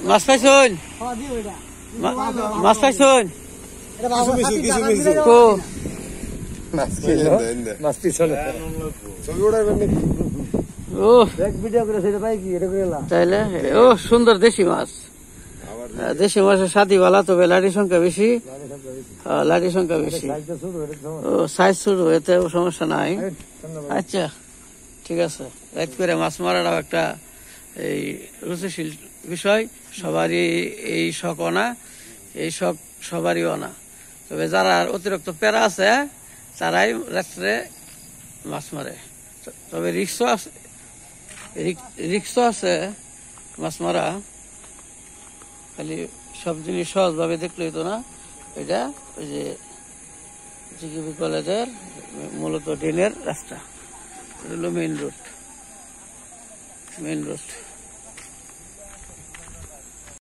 মাছ পাইছুন? মাছ পাইছুন? তাইলে ও সুন্দর দেশি মাছ। দেশি মাছের স্বাদই তবে লাঠির সংখ্যা বেশি। লাঠির সংখ্যা বেশি। ও সাইজ ছোট, এতে সমস্যা নাই। আচ্ছা ঠিক আছে। রাত করে মাছ মারাটাও একটা এই রুচিশীল বিষয়। সবারই এই শখ অনা, এই শখ সবারই অনা। তবে যারা অতিরিক্ত প্যারা আছে তারাই রাত্রে মাছ মারে। তবে রিক্সও আছে মাছ মারা। খালি সব জিনিস সহজ ভাবে দেখলে হইতো না। এটা ওই যে জিকিবি কলেজের মূলত ড্রেনের রাস্তা, এটা হলো মেইন রোড।